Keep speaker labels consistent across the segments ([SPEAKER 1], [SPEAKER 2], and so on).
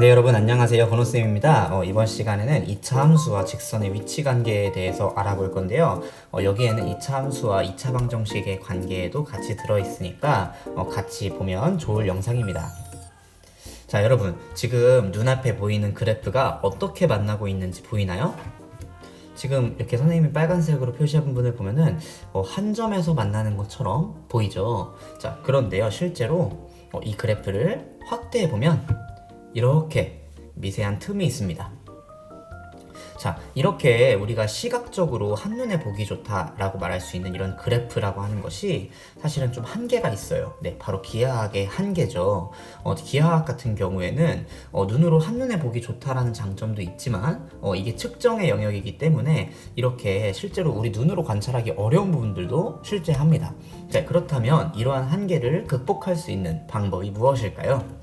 [SPEAKER 1] 네, 여러분 안녕하세요. 건호쌤입니다. 이번 시간에는 2차 함수와 직선의 위치 관계에 대해서 알아볼 건데요. 여기에는 2차 함수와 2차 방정식의 관계에도 같이 들어있으니까 같이 보면 좋을 영상입니다. 자, 여러분 지금 눈앞에 보이는 그래프가 어떻게 만나고 있는지 보이나요? 지금 이렇게 선생님이 빨간색으로 표시한 부분을 보면은 한 점에서 만나는 것처럼 보이죠. 자, 그런데요, 실제로 이 그래프를 확대해 보면 이렇게 미세한 틈이 있습니다. 자, 이렇게 우리가 시각적으로 한눈에 보기 좋다라고 말할 수 있는 이런 그래프라고 하는 것이 사실은 좀 한계가 있어요. 네, 바로 기하학의 한계죠. 기하학 같은 경우에는 눈으로 한눈에 보기 좋다라는 장점도 있지만 이게 측정의 영역이기 때문에 이렇게 실제로 우리 눈으로 관찰하기 어려운 부분들도 실제합니다. 자, 그렇다면 이러한 한계를 극복할 수 있는 방법이 무엇일까요?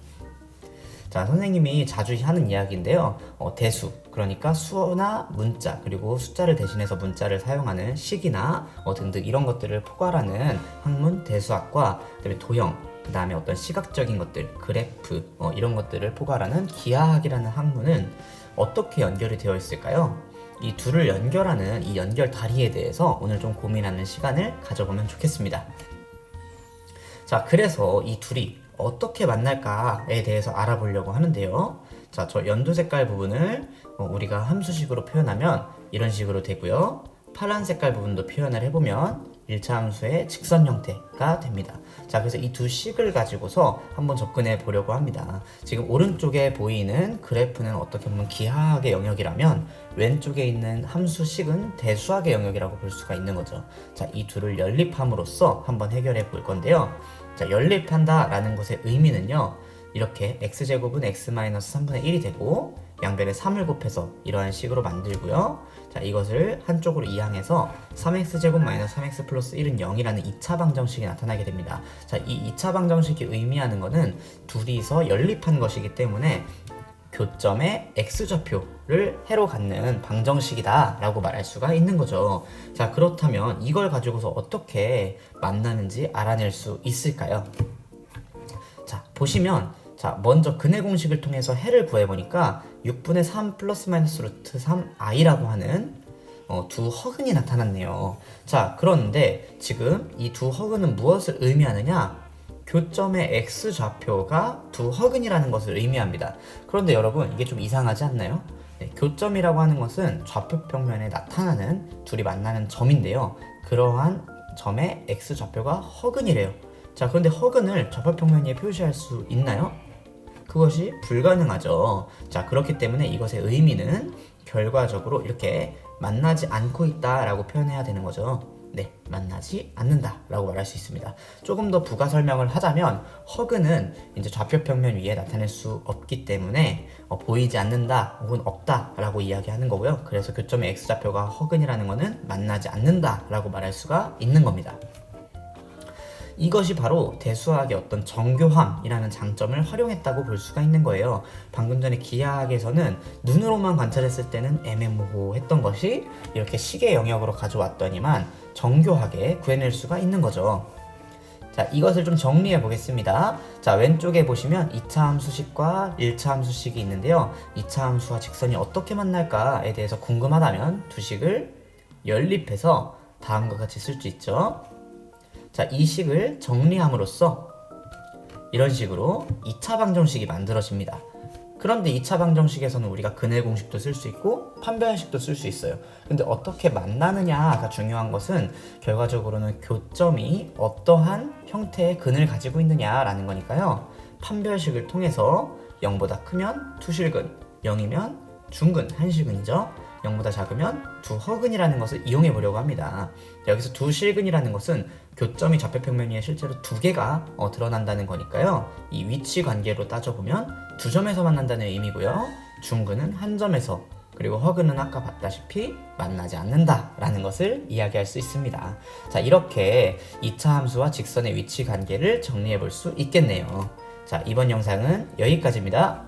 [SPEAKER 1] 자, 선생님이 자주 하는 이야기인데요. 대수, 그러니까 수나 문자, 그리고 숫자를 대신해서 문자를 사용하는 식이나 등등 이런 것들을 포괄하는 학문 대수학과 그다음에 도형, 그 다음에 어떤 시각적인 것들, 그래프 이런 것들을 포괄하는 기하학이라는 학문은 어떻게 연결이 되어 있을까요? 이 둘을 연결하는 이 연결 다리에 대해서 오늘 좀 고민하는 시간을 가져보면 좋겠습니다. 자, 그래서 이 둘이 어떻게 만날까에 대해서 알아보려고 하는데요. 자, 저 연두 색깔 부분을 우리가 함수식으로 표현하면 이런 식으로 되고요. 파란 색깔 부분도 표현을 해보면 1차 함수의 직선 형태가 됩니다. 자, 그래서 이 두 식을 가지고서 한번 접근해 보려고 합니다. 지금 오른쪽에 보이는 그래프는 어떻게 보면 기하학의 영역이라면 왼쪽에 있는 함수식은 대수학의 영역이라고 볼 수가 있는 거죠. 자, 이 둘을 연립함으로써 한번 해결해 볼 건데요. 자, 연립한다 라는 것의 의미는요, 이렇게 x제곱은 x-3분의 1이 되고 양변에 3을 곱해서 이러한 식으로 만들고요. 자, 이것을 한쪽으로 이항해서 3x제곱 마이너스 3x 플러스 1은 0이라는 2차 방정식이 나타나게 됩니다. 자, 이 2차 방정식이 의미하는 것은 둘이서 연립한 것이기 때문에 교점의 x좌표를 해로 갖는 방정식이다 라고 말할 수가 있는 거죠. 자, 그렇다면 이걸 가지고서 어떻게 만나는지 알아낼 수 있을까요? 자, 보시면 자, 먼저 근해 공식을 통해서 해를 구해보니까 6분의 3 플러스 마이너스 루트 3i라고 하는 두 허근이 나타났네요. 자, 그런데 지금 이 두 허근은 무엇을 의미하느냐? 교점의 x좌표가 두 허근이라는 것을 의미합니다. 그런데 여러분, 이게 좀 이상하지 않나요? 네, 교점이라고 하는 것은 좌표 평면에 나타나는 둘이 만나는 점인데요. 그러한 점의 x좌표가 허근이래요. 자, 그런데 허근을 좌표 평면 위에 표시할 수 있나요? 그것이 불가능하죠. 자, 그렇기 때문에 이것의 의미는 결과적으로 이렇게 만나지 않고 있다라고 표현해야 되는 거죠. 네, 만나지 않는다 라고 말할 수 있습니다. 조금 더 부가 설명을 하자면 허근은 이제 좌표 평면 위에 나타낼 수 없기 때문에 보이지 않는다 혹은 없다 라고 이야기하는 거고요. 그래서 교점의 x좌표가 허근이라는 것은 만나지 않는다 라고 말할 수가 있는 겁니다. 이것이 바로 대수학의 어떤 정교함이라는 장점을 활용했다고 볼 수가 있는 거예요. 방금 전에 기하학에서는 눈으로만 관찰했을 때는 애매모호했던 것이 이렇게 식의 영역으로 가져왔더니만 정교하게 구해낼 수가 있는 거죠. 자, 이것을 좀 정리해 보겠습니다. 자, 왼쪽에 보시면 2차 함수식과 1차 함수식이 있는데요. 2차 함수와 직선이 어떻게 만날까에 대해서 궁금하다면 두 식을 연립해서 다음과 같이 쓸 수 있죠. 자, 이 식을 정리함으로써 이런 식으로 2차 방정식이 만들어집니다. 그런데 2차 방정식에서는 우리가 근해 공식도 쓸 수 있고 판별식도 쓸 수 있어요. 근데 어떻게 만나느냐가 중요한 것은 결과적으로는 교점이 어떠한 형태의 근을 가지고 있느냐라는 거니까요. 판별식을 통해서 0보다 크면 투실근, 0이면 중근, 한실근이죠. 0보다 작으면 두 허근이라는 것을 이용해 보려고 합니다. 여기서 두 실근이라는 것은 교점이 좌표 평면 위에 실제로 두 개가 드러난다는 거니까요. 이 위치 관계로 따져보면 두 점에서 만난다는 의미고요. 중근은 한 점에서, 그리고 허근은 아까 봤다시피 만나지 않는다 라는 것을 이야기할 수 있습니다. 자, 이렇게 2차 함수와 직선의 위치 관계를 정리해 볼 수 있겠네요. 자, 이번 영상은 여기까지입니다.